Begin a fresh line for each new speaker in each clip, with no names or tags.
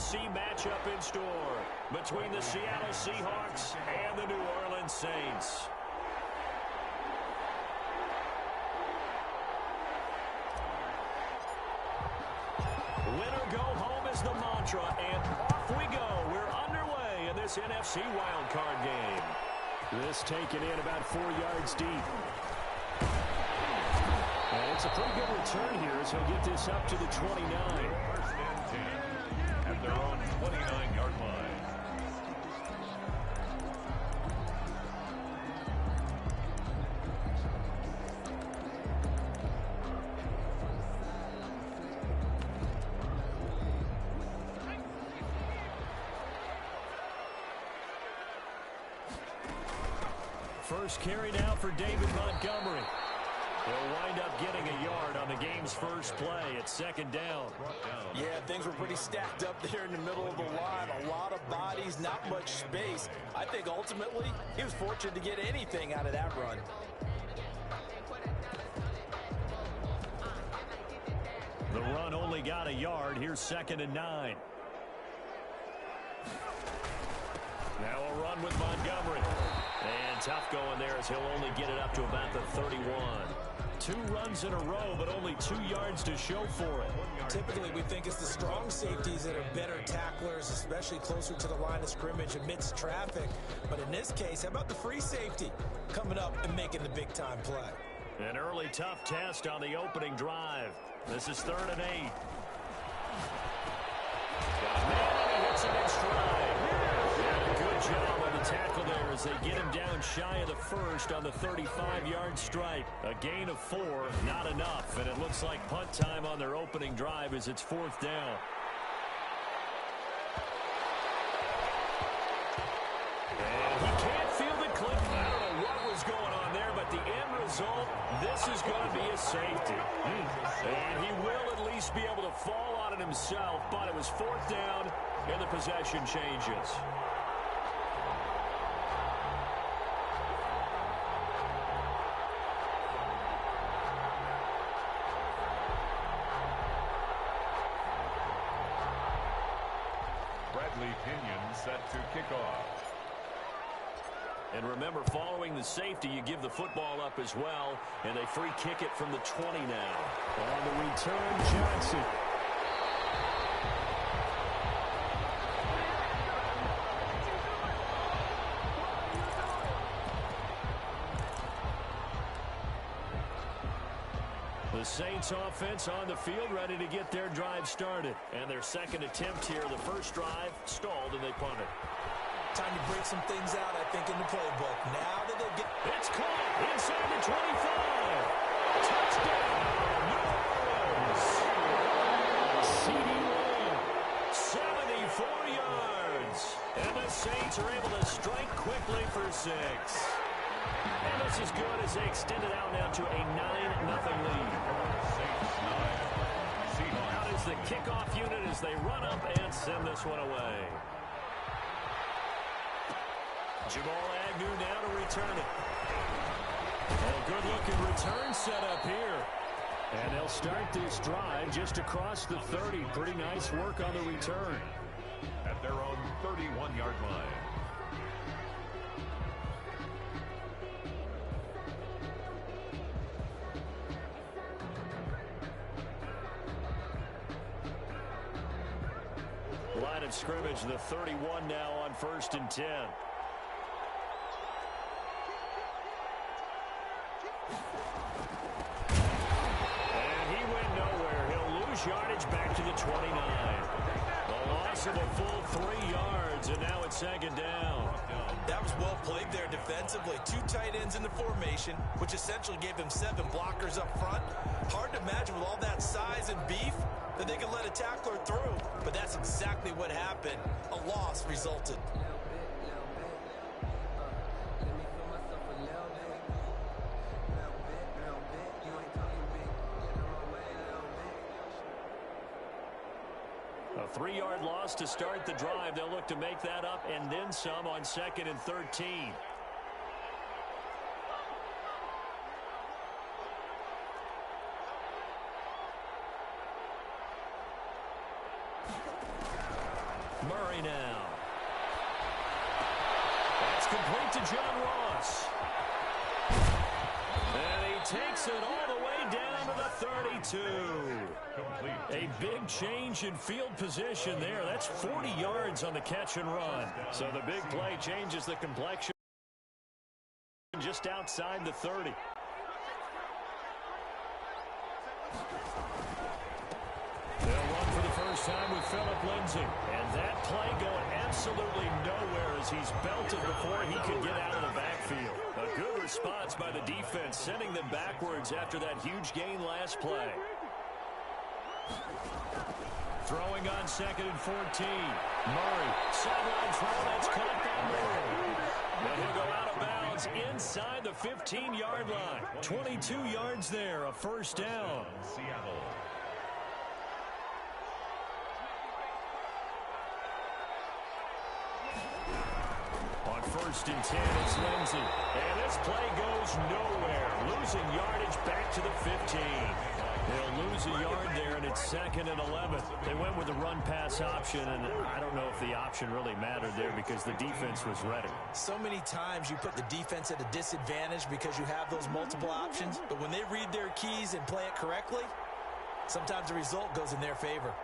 NFC matchup in store between the Seattle Seahawks and the New Orleans Saints. Win or go home is the mantra, and off we go. We're underway in this NFC wildcard game. This taken in about 4 yards deep. And it's a pretty good return here as he'll get this up to the 29.
First and 10 at their own 29-yard line.
First carry now for David Montgomery. He'll wind up getting a yard on the game's first play. It's second down.
Yeah, things were pretty stacked up there in the middle of the line. A lot of bodies, not much space. I think ultimately he was fortunate to get anything out of that run.
The run only got a yard. Here's second and 9. Now a run with Montgomery. And tough going there as he'll only get it up to about the 31. 2 runs in a row, but only 2 yards to show for it.
Typically, we think it's the strong safeties that are better tacklers, especially closer to the line of scrimmage amidst traffic. But in this case, how about the free safety coming up and making the big-time play?
An early tough test on the opening drive. This is 3rd and 8. He hits him in stride. And a good job on the tackle there as they get him down shy of the first on the 35-yard stripe. A gain of 4, not enough, and it looks like punt time on their opening drive as it's 4th down. And he can't feel the clip. I don't know what was going on there, but the end result, this is going to be a safety. And he will at least be able to fall on it himself, but it was 4th down, and the possession changes.
Set to kick off.
And remember, following the safety, you give the football up as well, and they free kick it from the 20 now. On the return, Johnson. The Saints offense on the field, ready to get their drive started. And their second attempt here, the first drive, stalled and they punt it.
Time to break some things out, I think, in the playbook. Now that they get...
It's caught inside the 25. Touchdown, New Orleans. CeeDee Lamb, 74 yards. And the Saints are able to strike quickly for 6. And this is good as they extend it out now to a 9-0 lead.
Saints 9. Seahawks.
Out is the kickoff unit as they run up and send this one away. Jamal Agnew now to return it. A good-looking return set up here. And they'll start this drive just across the 30. Pretty nice work on the return.
At their own 31-yard line.
Line of scrimmage, the 31 now on 1st and 10. And he went nowhere. He'll lose yardage back to the 29. A loss of a full 3 yards, and now it's 2nd down.
That was well played there defensively. 2 tight ends in the formation, which essentially gave them 7 blockers up front. Hard to imagine with all that size and beef that they could let a tackler through, but that's exactly what happened. A loss resulted.
A 3-yard loss to start the drive. They'll look to make that up and then some on 2nd and 13. Murray now. That's complete to John Ross. And he takes it all the way down to the 32.
Complete.
A big change in field position there. That's 40 yards on the catch and run. So the big play changes the complexion just outside the 30. They'll run for the first time with Phillip Lindsay. And that play going absolutely nowhere as he's belted before he could get out of the backfield. A good response by the defense, sending them backwards after that huge gain last play. Throwing on 2nd and 14. Murray, sideline throw, that's caught by Murray. Now he'll go out of bounds inside the 15-yard line. 22 yards there, a first down.
Seattle.
On 1st and 10, it's Lindsay. And this play goes nowhere. Losing yardage back to the 15. They'll lose a yard there, and it's 2nd and 11. They went with the run-pass option, and I don't know if the option really mattered there because the defense was ready.
So many times you put the defense at a disadvantage because you have those multiple options, but when they read their keys and play it correctly, sometimes the result goes in their favor.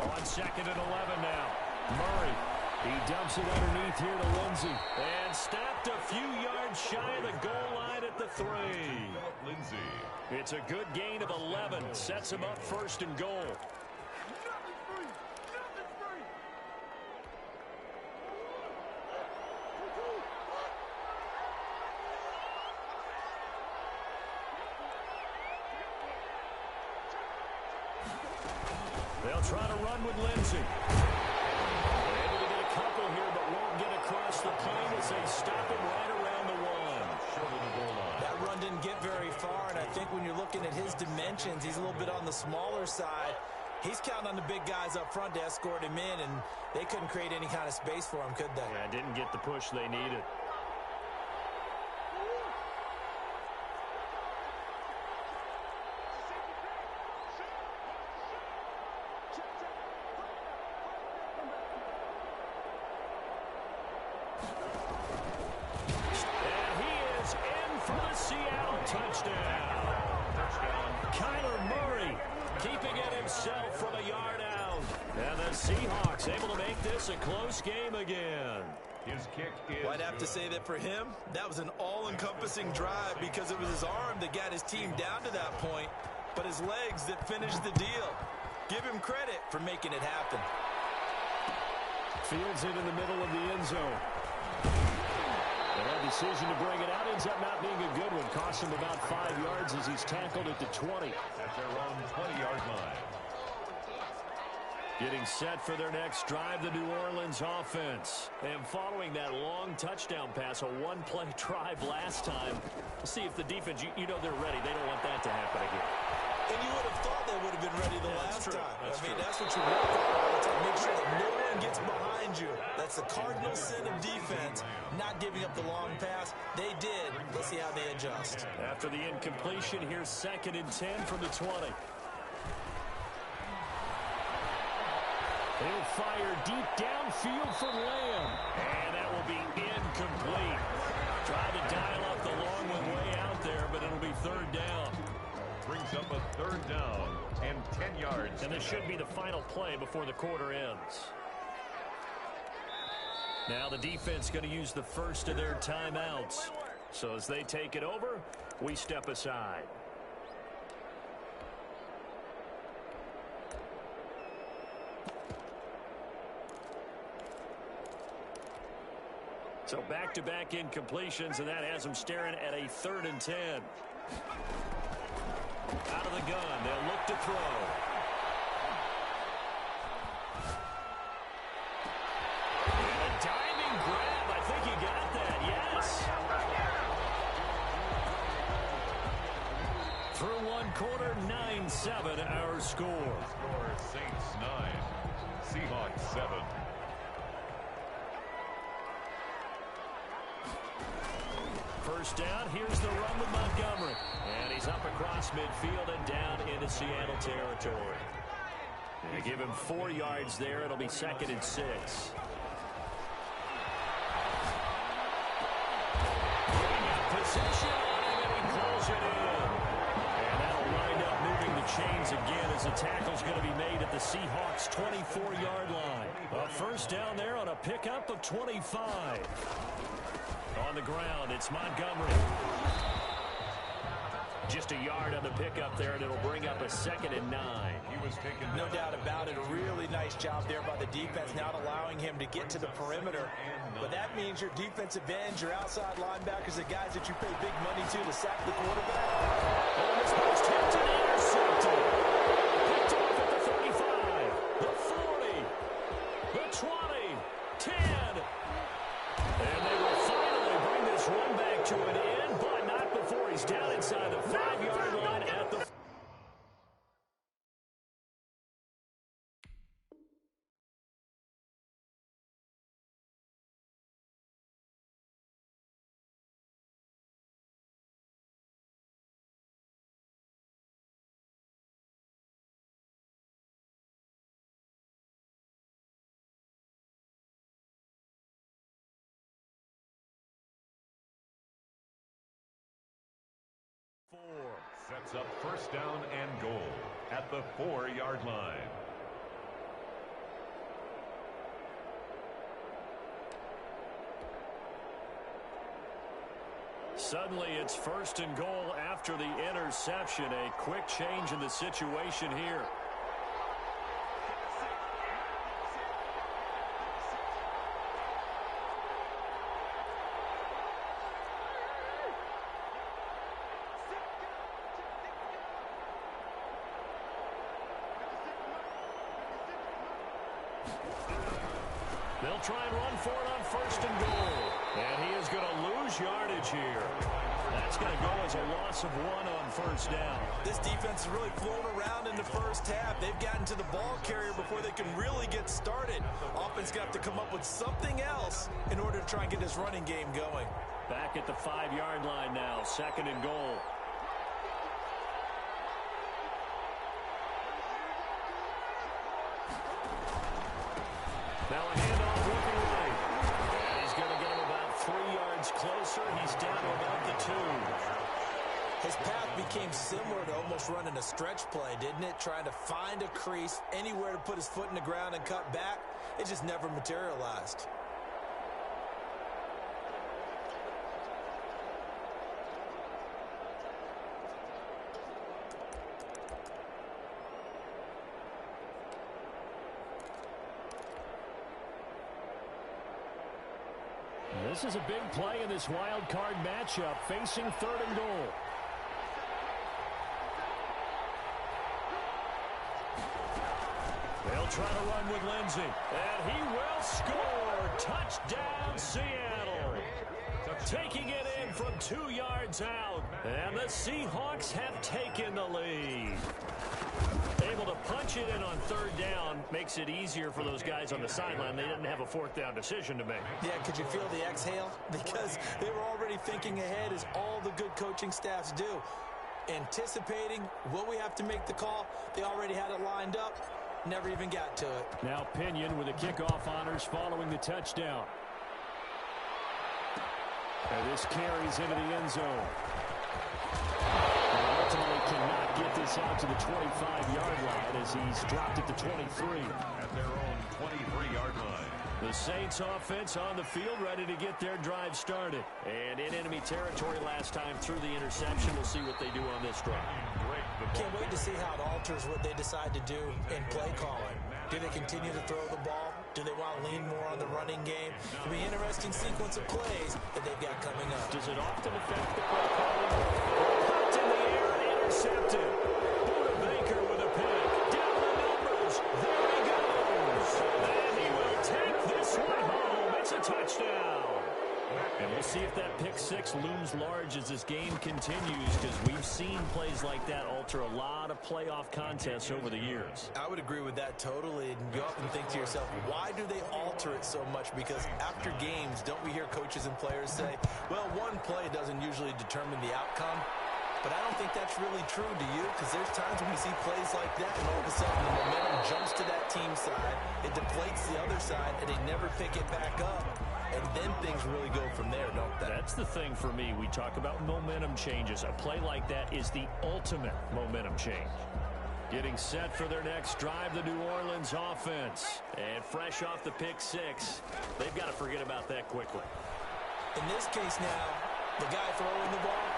On 2nd and 11 now. Murray. He dumps it underneath here to Lindsay. And snapped a few yards shy of the goal line at the 3.
Lindsay.
It's a good gain of 11. Sets him up 1st and goal. They'll try to run with Lindsay. Able to get a couple here, but won't get across the plane as they stop him right around the 1.
Short of the goal line.
That run didn't get very far, and I think when you're looking at his dimensions, he's a little bit on the smaller side. He's counting on the big guys up front to escort him in, and they couldn't create any kind of space for him, could they?
Yeah, didn't get the push they needed. Seahawks able to make this a close game again.
His kick is
I'd have to say that for him, that was an all-encompassing drive because it was his arm that got his team down to that point, but his legs that finished the deal. Give him credit for making it happen.
Fields it in the middle of the end zone. And that decision to bring it out ends up not being a good one. Cost him about 5 yards as he's tackled at the 20.
at their own 20-yard line.
Getting set for their next drive, the New Orleans offense. And following that long touchdown pass, a one-play drive last time. See if the defense, you know they're ready. They don't want that to happen again.
And you would have thought they would have been ready the last time.
That's true.
That's what you work on, to make sure that no one gets behind you. That's the cardinal sin of defense, not giving up the long pass. They did. Let's see how they adjust.
After the incompletion, here's 2nd and 10 from the 20. He'll fire deep downfield for Lamb. And that will be incomplete. Tried to dial up the long one way out there, but it'll be 3rd down.
Brings up a 3rd down and 10 yards.
And this should be the final play before the quarter ends. Now the defense going to use the first of their timeouts. So as they take it over, we step aside. So back-to-back incompletions, and that has them staring at a 3rd and 10. Out of the gun, they'll look to throw. And a diving grab, I think he got that, yes. Through one quarter, 9-7 our score.
Score Saints 9, Seahawks 7.
first down. Here's the run with Montgomery. And he's up across midfield and down into Seattle territory. They give him 4 yards there. It'll be 2nd and 6. Possession on him, and he pulls it in. And that'll wind up moving the chains again as the tackle's going to be made at the Seahawks' 24-yard line. A first down there on a pickup of 25. On the ground, it's Montgomery. Just a yard on the pickup there, and it'll bring up a 2nd and 9.
He was taken.
No doubt about it. A really nice job there by the defense, not allowing him to get to the perimeter. But that means your defensive ends, your outside linebackers, the guys that you pay big money to sack the quarterback.
And this one's tipped and intercepted. Picked off at the 35, the 40, the 20, 10. And they will finally bring this run back to an end, but not before he's down inside the 5-yard line at the...
Sets up first down and goal at the 4-yard line.
Suddenly it's 1st and goal after the interception. A quick change in the situation here. They'll try and run for it on 1st and goal. And he is going to lose yardage here. That's going to go as a loss of 1 on 1st down.
This defense is really flown around in the first half. They've gotten to the ball carrier before they can really get started. Offense got to come up with something else in order to try and get this running game going.
Back at the 5-yard line now, 2nd and goal. Now a handoff looking right. And he's going to get him about 3 yards closer. He's down to about the 2.
His path became similar to almost running a stretch play, didn't it? Trying to find a crease, anywhere to put his foot in the ground and cut back. It just never materialized.
This is a big play in this wild card matchup, facing 3rd and goal. They'll try to run with Lindsey, and he will score. Touchdown, Seattle. Taking it in from 2 yards out, and the Seahawks have taken the lead. Able to punch it in on 3rd down makes it easier for those guys on the sideline. They didn't have a 4th down decision to make.
Yeah, could you feel the exhale? Because they were already thinking ahead, as all the good coaching staffs do. Anticipating, will we have to make the call? They already had it lined up. Never even got to it.
Now Pinion with the kickoff honors following the touchdown. And this carries into the end zone. And ultimately cannot get this out to the 25-yard line as he's dropped at the 23.
At their own 23-yard line.
The Saints offense on the field, ready to get their drive started. And in enemy territory last time through the interception. We'll see what they do on this drive.
Can't wait to see how it alters what they decide to do in play calling. Do they continue to throw the ball? Do they want to lean more on the running game? It'll be an interesting sequence of plays that they've got coming up.
Does it often affect the play calling? Popped in the air and intercepted. Buda Baker with a pick. Down the numbers. There he goes. And he will take this one home. It's a touchdown. And we'll see if that pick 6 next looms large as this game continues, because we've seen plays like that alter a lot of playoff contests over the years.
I would agree with that totally. And you often think to yourself, why do they alter it so much? Because after games, don't we hear coaches and players say, well, one play doesn't usually determine the outcome. But I don't think that's really true, do you? Because there's times when we see plays like that, and all of a sudden the momentum jumps to that team side, it deflates the other side, and they never pick it back up. And then things really go from there, don't they?
That's the thing for me. We talk about momentum changes. A play like that is the ultimate momentum change. Getting set for their next drive, the New Orleans offense. And fresh off the pick six, they've got to forget about that quickly.
In this case now, the guy throwing the ball,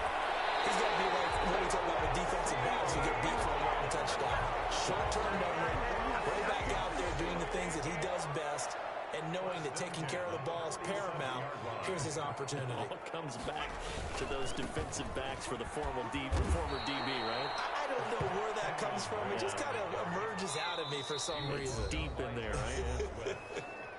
he's got to be like when we talk about the defensive backs who get beat for a long touchdown. Short-term memory, way back out there doing the things that he does best, and knowing that taking care of the ball is paramount. Here's his opportunity.
All comes back to those defensive backs for the former DB, right?
I don't know where that comes from. It just kind of emerges out of me for some reason.
It's deep in there, right?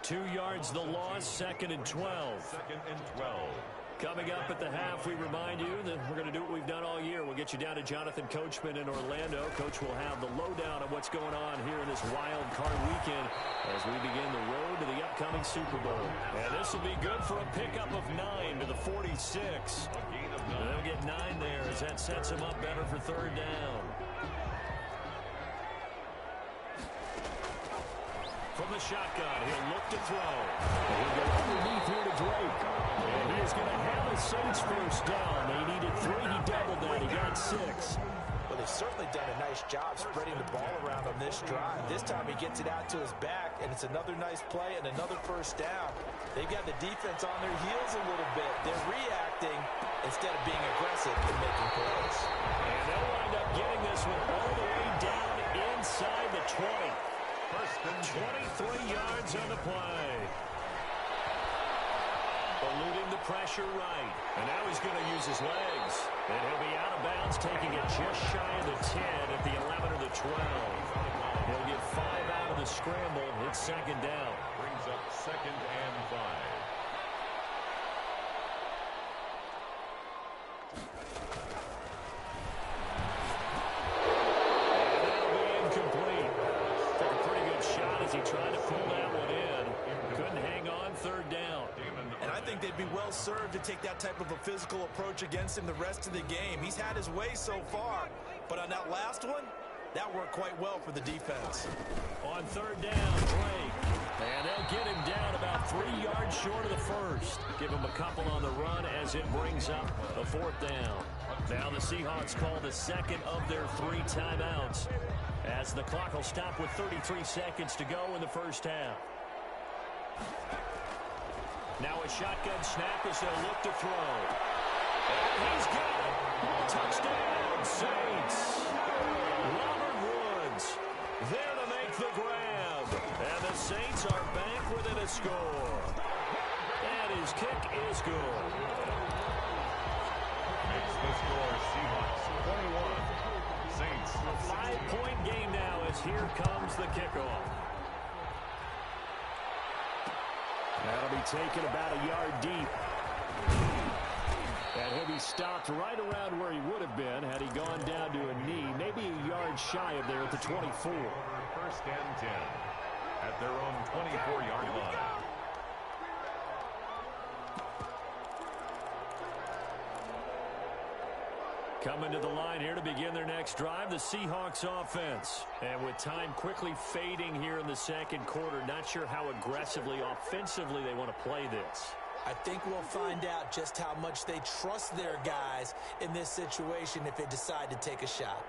2 yards the loss, 2nd and 12.
2nd and 12.
Coming up at the half, we remind you that we're going to do what we've done all year. We'll get you down to Jonathan Coachman in Orlando. Coach will have the lowdown on what's going on here in this wild card weekend as we begin the road to the upcoming Super Bowl. And this will be good for a pickup of 9 to the 46. And they'll get 9 there as that sets them up better for 3rd down. From the shotgun, he'll look to throw. He'll go underneath here to Drake. And he is going to have a Saints first down. They needed 3. He doubled that. He got 6.
Well, they've certainly done a nice job spreading the ball around on this drive. This time he gets it out to his back, and it's another nice play and another first down. They've got the defense on their heels a little bit. They're reacting instead of being aggressive and making plays.
And they'll wind up getting this one all the way down inside the 20. 23 yards on the play. Eluding the pressure right. And now he's going to use his legs. And he'll be out of bounds, taking it just shy of the 10 at the 11 or the 12. He'll get 5 out of the scramble. It's 2nd down.
Brings up 2nd and 5.
He tried to pull that one in. Couldn't hang on. 3rd down.
And I think they'd be well served to take that type of a physical approach against him the rest of the game. He's had his way so far. But on that last one, that worked quite well for the defense.
On 3rd down, Drake. And they'll get him down about 3 yards short of the first. Give him a couple on the run as it brings up a 4th down. Now the Seahawks call the 2nd of their 3 timeouts, as the clock will stop with 33 seconds to go in the first half. Now a shotgun snap as they'll look to throw. And he's got it. Touchdown, Saints. Robert Woods there to make the grab. And the Saints are back within a score. And his kick is good.
Makes the score Seahawks 21. Saints.
A 5-point game now as here comes the kickoff. That'll be taken about a yard deep. And he'll be stopped right around where he would have been had he gone down to a knee, maybe a yard shy of there at the 24.
1st and 10 at their own 24-yard line.
Coming to the line here to begin their next drive, the Seahawks offense. And with time quickly fading here in the 2nd quarter, not sure how aggressively, offensively they want to play this.
I think we'll find out just how much they trust their guys in this situation if they decide to take a shot.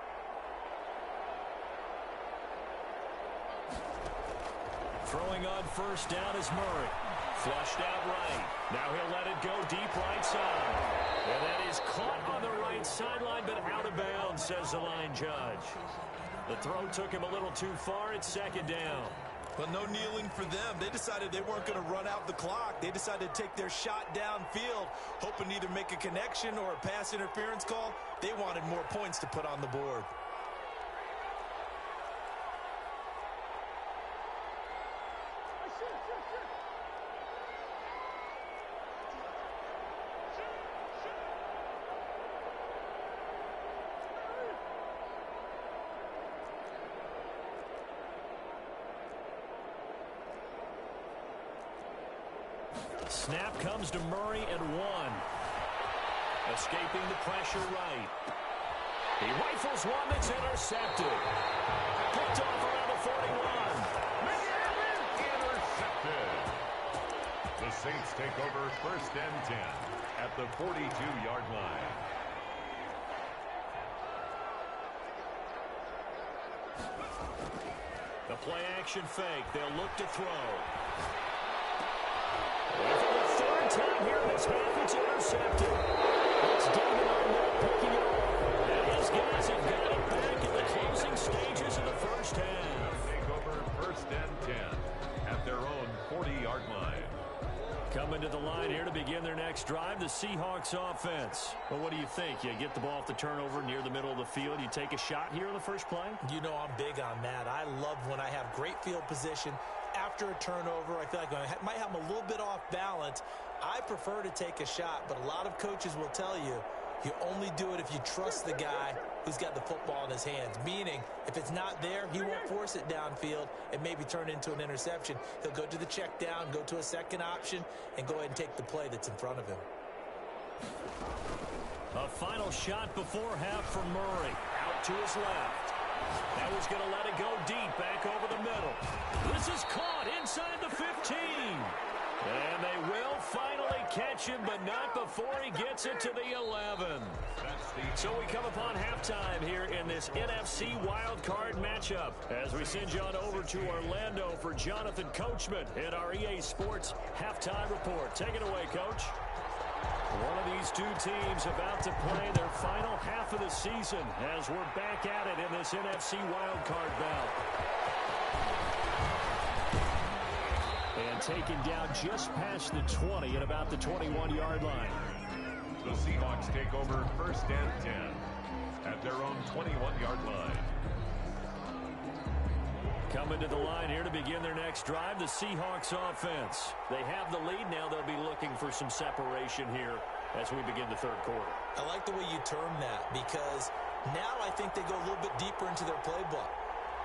Throwing on 1st down is Murray. Flushed out right. Now he'll let it go deep right side. And that is caught on the right sideline, but out of bounds, says the line judge. The throw took him a little too far. It's 2nd down.
But no kneeling for them. They decided they weren't going to run out the clock. They decided to take their shot downfield, hoping to either make a connection or a pass interference call. They wanted more points to put on the board.
Snap comes to Murray and 1. Escaping the pressure right. He rifles one that's intercepted. Picked off around the 41.
Intercepted. The Saints take over 1st and 10 at the 42-yard line.
The play-action fake. They'll look to throw. And for the 3rd time here in this half, it's intercepted. It's David Arnett picking it off. And his guys have got it back in the closing stages of the first half.
Take over 1st and 10 at their own 40-yard line.
Coming to the line here to begin their next drive, the Seahawks offense. Well, what do you think? You get the ball off the turnover near the middle of the field. You take a shot here on the first play?
You know I'm big on that. I love when I have great field position. After a turnover, I feel like I might have them a little bit off balance. I prefer to take a shot, but a lot of coaches will tell you, you only do it if you trust the guy who's got the football in his hands. Meaning, if it's not there, he won't force it downfield and maybe turn into an interception. He'll go to the check down, go to a second option, and go ahead and take the play that's in front of him.
A final shot before half from Murray. Out to his left. That was going to let it go deep, back over the middle. This is caught inside the 15. And they will finally catch him, but not before he gets it to the 11. So we come upon halftime here in this NFC wildcard matchup as we send you on over to Orlando for Jonathan Coachman in our EA Sports Halftime Report. Take it away, Coach. One of these two teams about to play their final half of the season as we're back at it in this NFC wildcard bout. And taken down just past the 20 at about the 21-yard line.
The Seahawks take over 1st and 10 at their own 21-yard line.
Coming to the line here to begin their next drive, the Seahawks offense. They have the lead now. They'll be looking for some separation here as we begin the 3rd quarter.
I like the way you term that because now I think they go a little bit deeper into their playbook.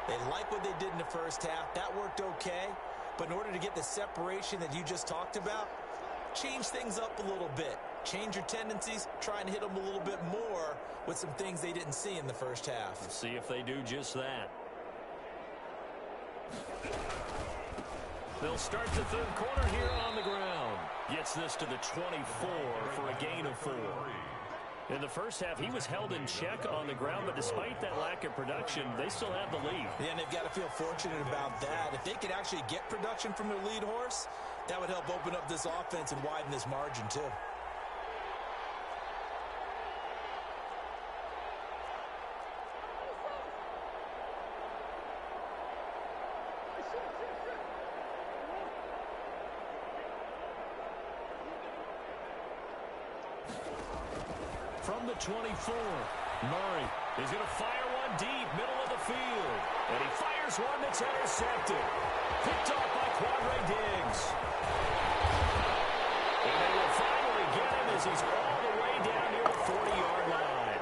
They like what they did in the first half. That worked okay. But in order to get the separation that you just talked about, change things up a little bit. Change your tendencies, try and hit them a little bit more with some things they didn't see in the first half.
Let's see if they do just that. They'll start the 3rd quarter here on the ground. Gets this to the 24 for a gain of 4. In the first half, he was held in check on the ground, but despite that lack of production, they still have the lead.
Yeah, and they've got to feel fortunate about that. If they could actually get production from their lead horse, that would help open up this offense and widen this margin, too.
From the 24, Murray is going to fire one deep, middle of the field. And he fires one that's intercepted. Picked off by Quadre Diggs. And they will finally get him as he's all the way down near the 40-yard line.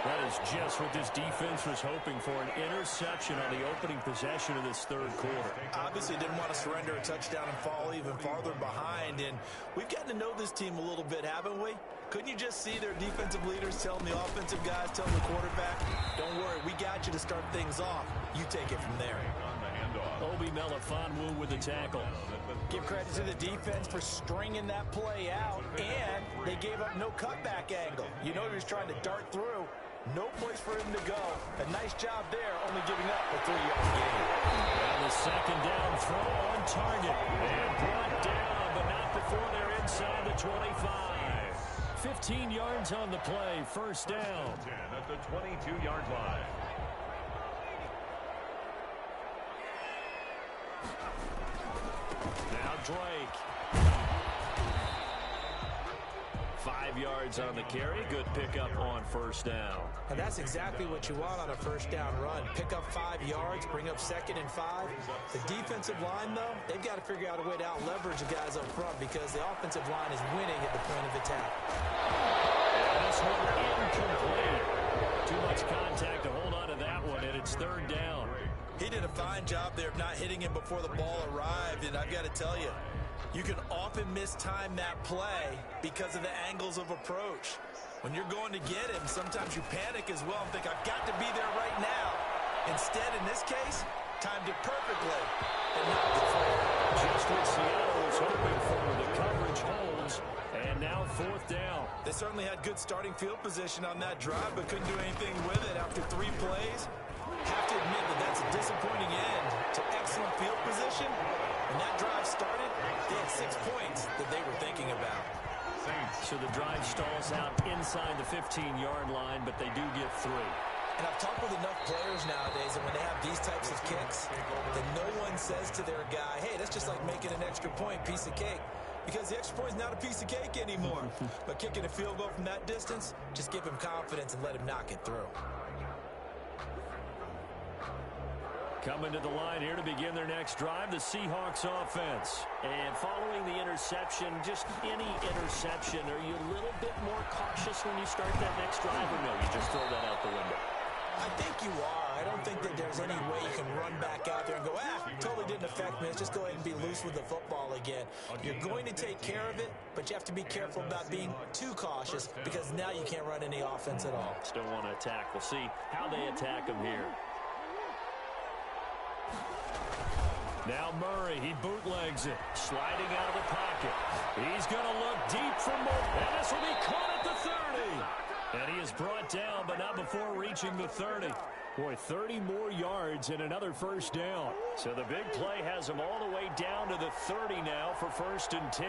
That is just what this defense was hoping for, an interception on the opening possession of this 3rd quarter.
Obviously didn't want to surrender a touchdown and fall even farther behind. And we've gotten to know this team a little bit, haven't we? Couldn't you just see their defensive leaders telling the offensive guys, telling the quarterback, don't worry, we got you to start things off. You take it from there.
Obi Melifonwu with the tackle.
Give credit to the defense for stringing that play out, and they gave up no cutback angle. You know he was trying to dart through. No place for him to go. A nice job there, only giving up a 3-yard gain.
And the 2nd down throw on target. And brought down, but not before they're inside the 25. 15 yards on the play, 1st down.
10 at the 22-yard line.
Now Drake. 5 yards on the carry. Good pickup on 1st down.
And that's exactly what you want on a 1st down run. Pick up 5 yards, bring up 2nd and 5. The defensive line, though, they've got to figure out a way to out-leverage the guys up front because the offensive line is winning at the point of attack.
And this one incomplete. Too much contact to hold on to that one, and it's 3rd down.
He did a fine job there of not hitting him before the ball arrived, and I've got to tell you, You can often mistime that play because of the angles of approach. When you're going to get him, sometimes you panic as well and think, I've got to be there right now. Instead, in this case, timed it perfectly and knocked it free.
Just what Seattle was hoping for. The coverage holds, and now 4th down.
They certainly had good starting field position on that drive, but couldn't do anything with it after 3 plays. Have to admit that that's a disappointing end to excellent field position. When that drive started, they had 6 points that they were thinking about.
So the drive stalls out inside the 15-yard line, but they do get 3.
And I've talked with enough players nowadays that when they have these types of kicks, that no one says to their guy, hey, that's just like making an extra point, piece of cake. Because the extra point is not a piece of cake anymore. But kicking a field goal from that distance, just give him confidence and let him knock it through.
Coming to the line here to begin their next drive, the Seahawks offense. And following the interception, just any interception, are you a little bit more cautious when you start that next drive, or no, you just throw that out the window?
I think you are. I don't think that there's any way you can run back out there and go, totally didn't affect me. Let's just go ahead and be loose with the football again. You're going to take care of it, but you have to be careful about being too cautious because now you can't run any offense at all.
Still want to attack. We'll see how they attack him here. Now Murray, he bootlegs it, sliding out of the pocket. He's going to look deep for more, and this will be caught at the 30. And he is brought down, but not before reaching the 30. Boy, 30 more yards and another 1st down. So the big play has him all the way down to the 30 now for 1st and 10.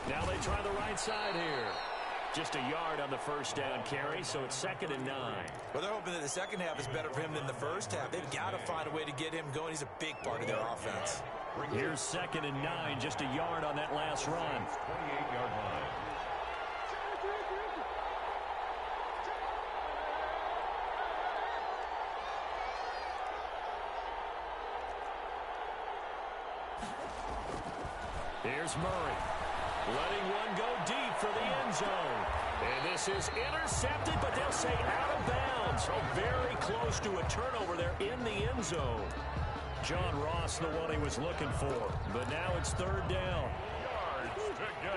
Now they try the right side here. Just a yard on the 1st down carry, so it's 2nd and 9.
Well, they're hoping that the second half is better for him than the first half. They've got to find a way to get him going. He's a big part of their offense.
Here's 2nd and 9, just a yard on that last run.
28-yard line.
Here's Murray. Letting one go deep for the end zone. And this is intercepted, but they'll say out of bounds. Oh, very close to a turnover there in the end zone. John Ross, the one he was looking for. But now it's 3rd down.
Yards to go.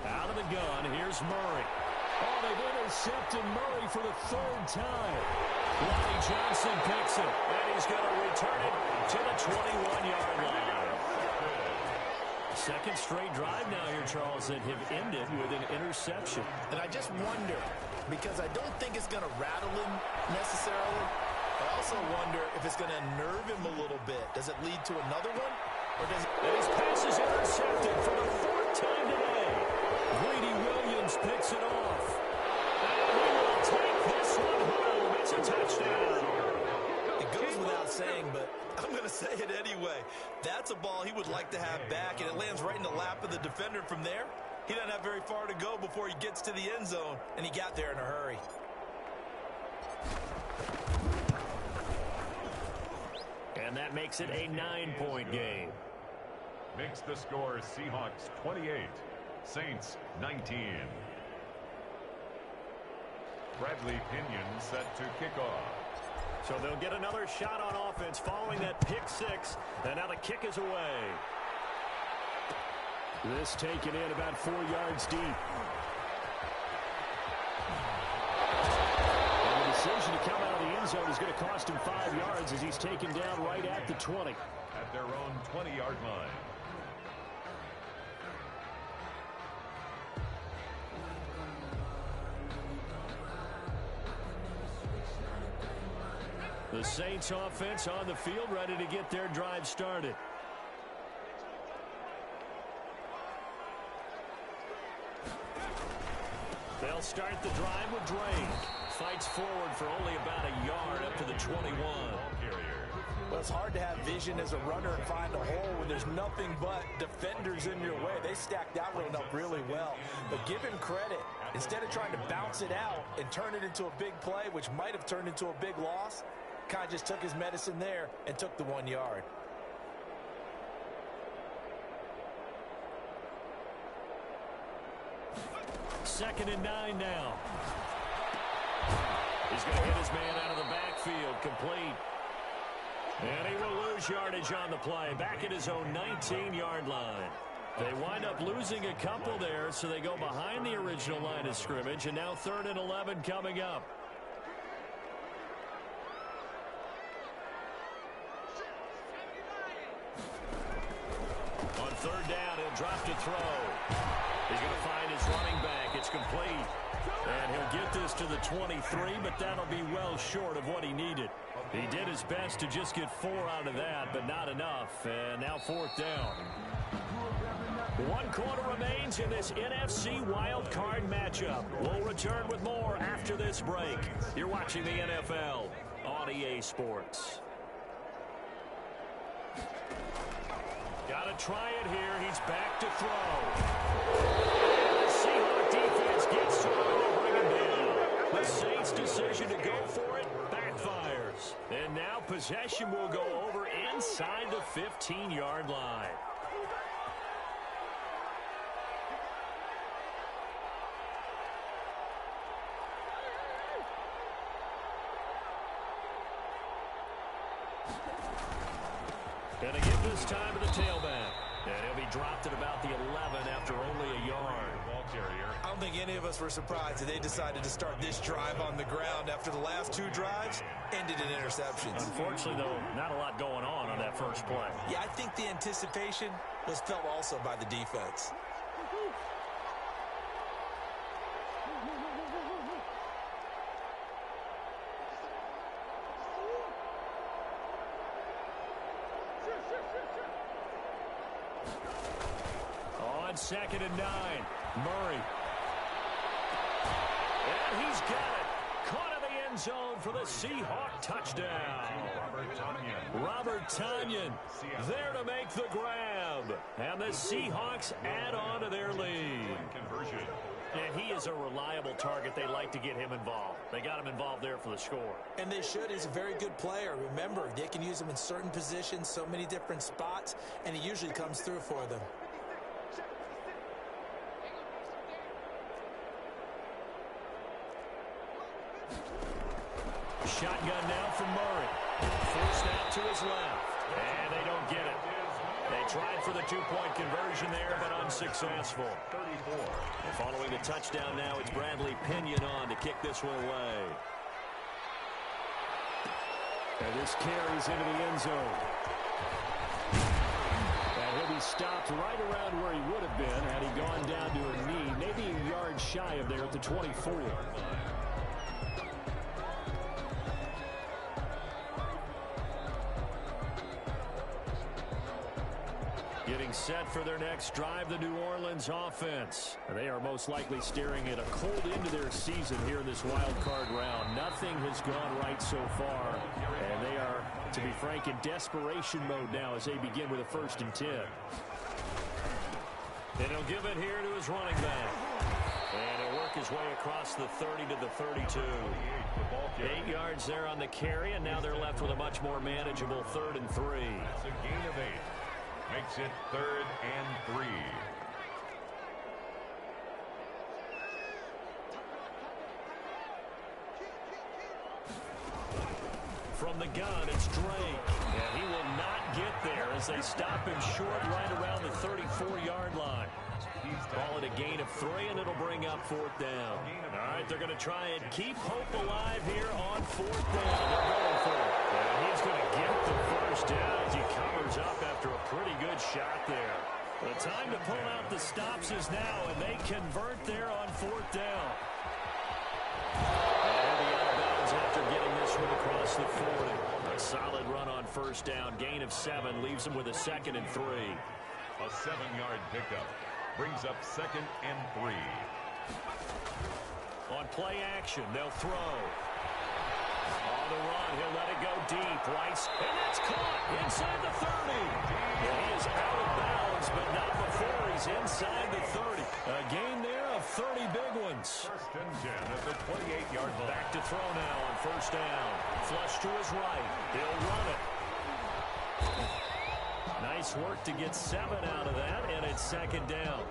Out of the gun, here's Murray. Oh, they've intercepted Murray for the 3rd time. Lonnie Johnson picks it, and he's going to return it to the 21-yard line. 2nd straight drive now here, Charles, that have ended with an interception.
And I just wonder, because I don't think it's going to rattle him necessarily, I also wonder if it's going to unnerve him a little bit. Does it lead to another one? Or does it...
And his pass is intercepted for the 4th time today. Greedy Williams picks it off. And he will take this one home. It's a touchdown.
It goes without saying, but I'm going to say it anyway. That's a ball he would like to have back, and it lands right in the lap of the defender from there. He doesn't have very far to go before he gets to the end zone, and he got there in a hurry.
And that makes it a 9-point game.
Makes the score Seahawks 28, Saints 19. Bradley Pinion set to kick off.
So they'll get another shot on offense following that pick 6. And now the kick is away. This taken in about 4 yards deep. And the decision to come out of the end zone is going to cost him 5 yards as he's taken down right at the 20.
At their own 20-yard line.
The Saints offense on the field, ready to get their drive started. They'll start the drive with Drake. Fights forward for only about a yard up to the 21.
Ball carrier.
Well, it's hard to have vision as a runner and find a hole when there's nothing but defenders in your way. They stacked that one up really well. But give him credit. Instead of trying to bounce it out and turn it into a big play, which might have turned into a big loss, kind of just took his medicine there and took the 1 yard.
Second and 9 now. He's going to get his man out of the backfield, complete. And he will lose yardage on the play, back at his own 19-yard line. They wind up losing a couple there, so they go behind the original line of scrimmage, and now 3rd and 11 coming up. On 3rd down, he'll drop to throw. He's going to find his running back. It's complete. And he'll get this to the 23, but that'll be well short of what he needed. He did his best to just get 4 out of that, but not enough. And now 4th down. 1 quarter remains in this NFC Wild Card matchup. We'll return with more after this break. You're watching the NFL on EA Sports. Got to try it here. He's back to throw. The Seahawks defense gets through and bring him down. The Saints' decision to go for it backfires. And now possession will go over inside the 15-yard line. And again this time to the tailback. And he'll be dropped at about the 11 after only a yard.
Ball carrier.
I don't think any of us were surprised that they decided to start this drive on the ground after the last 2 drives ended in interceptions.
Unfortunately, though, not a lot going on that first play.
Yeah, I think the anticipation was felt also by the defense.
On 2nd and 9, Murray. And he's got it. Caught in the end zone for the Seahawk touchdown. Robert Tonyan there to make the grab. And the Seahawks add on to their lead. And he is a reliable target. They like to get him involved. They got him involved there for the score.
And they should. He's a very good player. Remember, they can use him in certain positions, so many different spots, and he usually comes through for them.
Shotgun now from Murray. Forced out to his left. And they don't get it. They tried for the 2-point conversion there, but unsuccessful. And following the touchdown now, it's Bradley Pinion on to kick this one away. And this carries into the end zone. And he'll be stopped right around where he would have been had he gone down to a knee, maybe a yard shy of there at the 24. Getting set for their next drive, the New Orleans offense. And they are most likely staring at a cold end to their season here in this wild card round. Nothing has gone right so far. And they are, to be frank, in desperation mode now as they begin with a 1st and 10. And he'll give it here to his running back. And he'll work his way across the 30 to the 32. 8 yards there on the carry, and now they're left with a much more manageable 3rd and 3.
That's a gain of 8. Makes it 3rd and 3.
From the gun, it's Drake. And he will not get there as they stop him short right around the 34-yard line. Call it a gain of 3, and it'll bring up 4th down. All right, they're going to try and keep hope alive here on 4th down. They're going for it. And he's going to get the 1st down as he covers up after a pretty good shot there. The time to pull out the stops is now, and they convert there on 4th down. And he'll be out of bounds after getting this one across the 40. A solid run on 1st down. Gain of 7 leaves him with a 2nd and 3.
A 7-yard pickup brings up 2nd and 3.
On play action, they'll throw. On the run. He'll let it go deep. Rice, and that's caught inside the 30. Well, he is out of bounds, but not before he's inside the 30. A gain there of 30 big ones.
First and 10 at the 28-yard line.
Back to throw now on first down. Flush to his right. He'll run it. Nice work to get 7 out of that, and it's second down.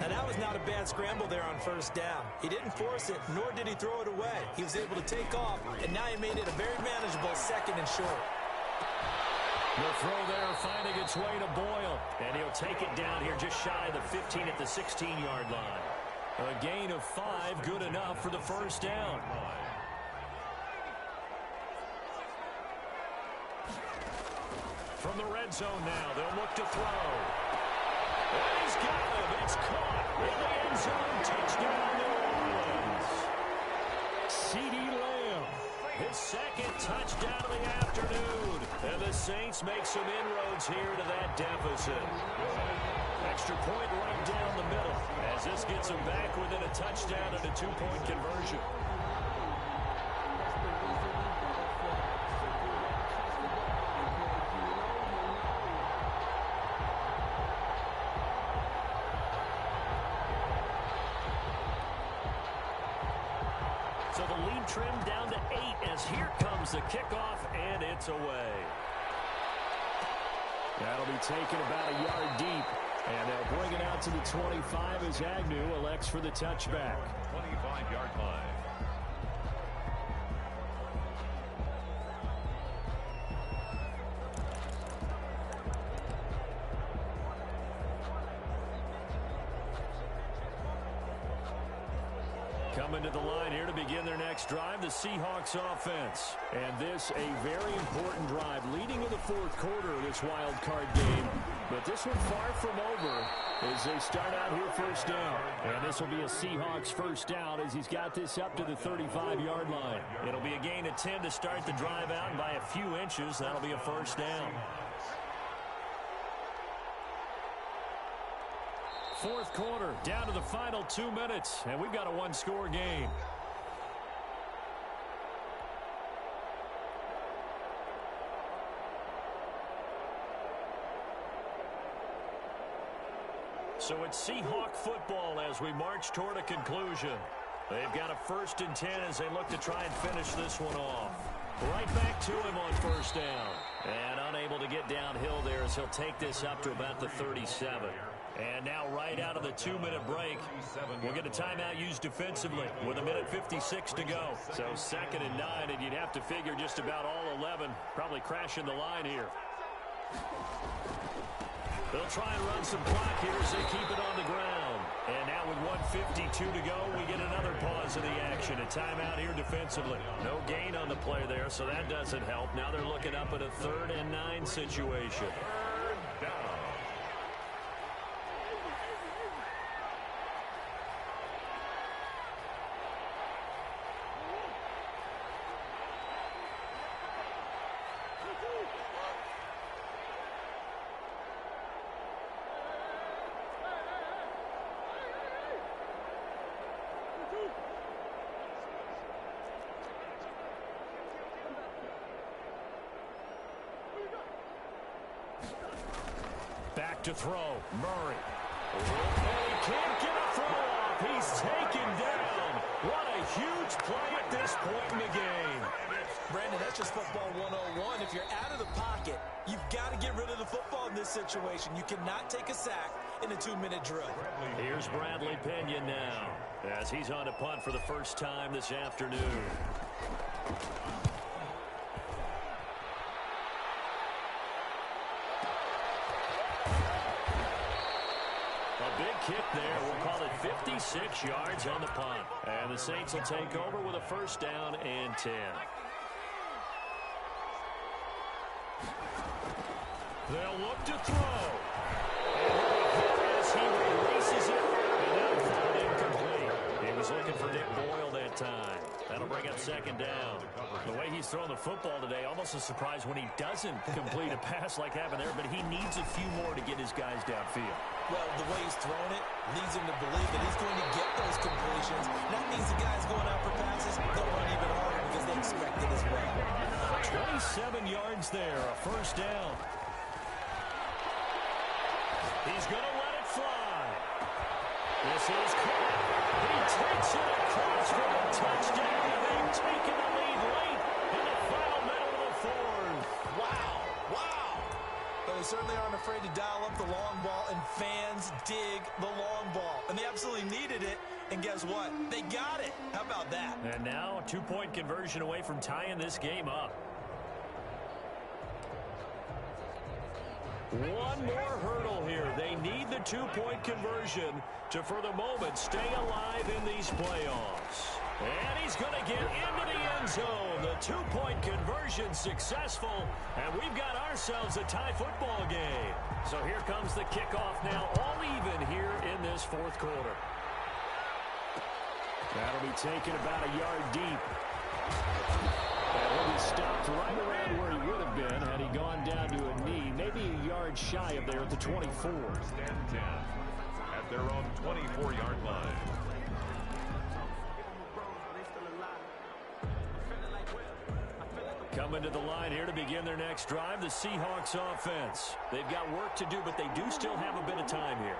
And that was not a bad scramble there on first down. He didn't force it, nor did he throw it away. He was able to take off, and now he made it a very manageable second and short.
The throw there finding its way to Boyle, and he'll take it down here just shy of the 15 at the 16-yard line. A gain of 5, good enough for the first down. From the red zone now, they'll look to throw. And he's got him. It's caught in the end zone. Touchdown, New Orleans. C.D. Lamb, his second touchdown of the afternoon. And the Saints make some inroads here to that deficit. Extra point right down the middle as this gets them back within a touchdown and a 2-point conversion. So the lead trimmed down to 8 as here comes the kickoff, and it's away. That'll be taken about a yard deep, and they'll bring it out to the 25 as Agnew elects for the touchback.
25-yard line.
Coming to the line here to begin their next drive, the Seahawks offense. And this a very important drive leading in the fourth quarter of this wild card game. But this one far from over as they start out here first down. And this will be a Seahawks first down as he's got this up to the 35-yard line. It'll be a gain of 10 to start the drive out, and by a few inches, that'll be a first down. Fourth quarter, down to the final 2 minutes, and we've got a one-score game. So it's Seahawk football as we march toward a conclusion. They've got a 1st and 10 as they look to try and finish this one off. Right back to him on first down. And unable to get downhill there as he'll take this up to about the 37. And now right out of the 2-minute break, we'll get a timeout used defensively with 1:56 to go. So 2nd and 9, and you'd have to figure just about all 11 probably crashing the line here. They'll try and run some clock here as they keep it on the ground. And now with 1:52 to go, we get another pause of the action. A timeout here defensively. No gain on the play there, so that doesn't help. Now they're looking up at a 3rd and 9 situation. Back to throw. Murray. And he can't get a throw off. He's taken down. What a huge play at this point in the game.
Brandon, that's just football 101. If you're out of the pocket, you've got to get rid of the football in this situation. You cannot take a sack in a 2-minute drill.
Here's Bradley Pinion now as he's on to punt for the first time this afternoon. Kick there. We'll call it 56 yards on the punt. And the Saints will take over with a 1st down and 10. They'll look to throw. And as he releases it, and now found incomplete. He was looking for Nick Boyle that time. That'll bring up second down. The way he's throwing the football today, almost a surprise when he doesn't complete a pass like happened there, but he needs a few more to get his guys downfield.
Well, the way he's throwing it leads him to believe that he's going to get those completions. That means the guys going out for passes, they'll run even harder because they expect it as well.
27 yards there, a first down. He's going to let it fly. This is caught. He takes it across for a touchdown. They've taken the lead late in the final minute of the fourth.
Wow, wow. But they certainly aren't afraid to dial up the long ball, and fans dig the long ball. And they absolutely needed it, and guess what? They got it. How about that?
And now a two-point conversion away from tying this game up. One more hurdle here. They need the two-point conversion to, for the moment, stay alive in these playoffs. And he's going to get into the end zone. The two-point conversion successful, and we've got ourselves a tie football game. So here comes the kickoff now, all even here in this fourth quarter. That'll be taken about a yard deep. And he'll be stopped right around where he would have been had he gone down to a knee, maybe a yard shy of there at the 24.
First and 10 at their own 24-yard line.
Coming to the line here to begin their next drive, the Seahawks offense. They've got work to do, but they do still have a bit of time here.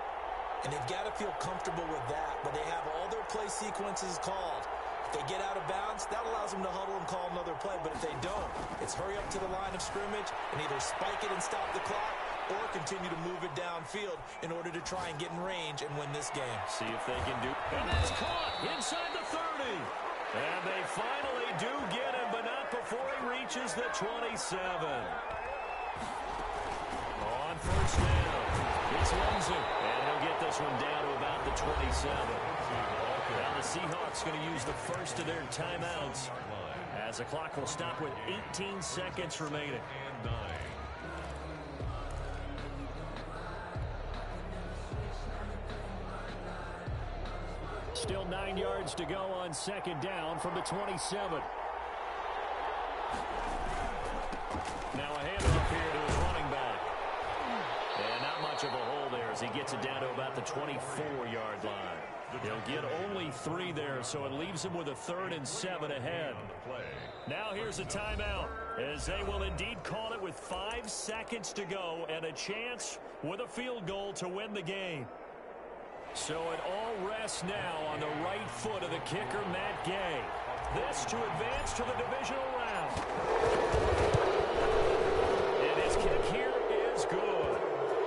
And they've got to feel comfortable with that, but they have all their play sequences called. If they get out of bounds, that allows them to huddle and call another play. But if they don't, it's hurry up to the line of scrimmage and either spike it and stop the clock or continue to move it downfield in order to try and get in range and win this game.
See if they can do. And that's caught inside the 30. And they finally do get him, but not before he reaches the 27. On first down, it's Lindsay. And he'll get this one down to about the 27. Now the Seahawks going to use the first of their timeouts as the clock will stop with 18 seconds remaining. Still 9 yards to go on second down from the 27. Now a handoff here to his running back. And not much of a hole there as he gets it down to about the 24-yard line. He'll get only 3 there, so it leaves him with a 3rd and 7 ahead. Now here's a timeout, as they will indeed call it with 5 seconds to go and a chance with a field goal to win the game. So it all rests now on the right foot of the kicker, Matt Gay. This to advance to the divisional round. And his kick here is good.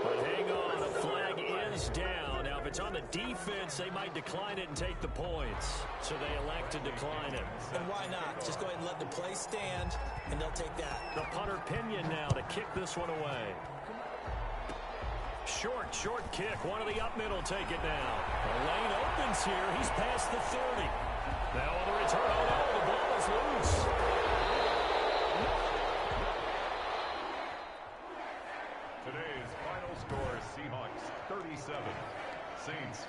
But hang on, a flag is down. Now, if it's on the defense, they might decline it and take the points. So they elect to decline it.
And why not? Just go ahead and let the play stand, and they'll take that.
The punter Pinion now to kick this one away. Short kick. One of the up middle take it now. The lane opens here. He's past the 30. Now on the return. Oh, no, the ball is loose.
Today's final score, Seahawks 37, Saints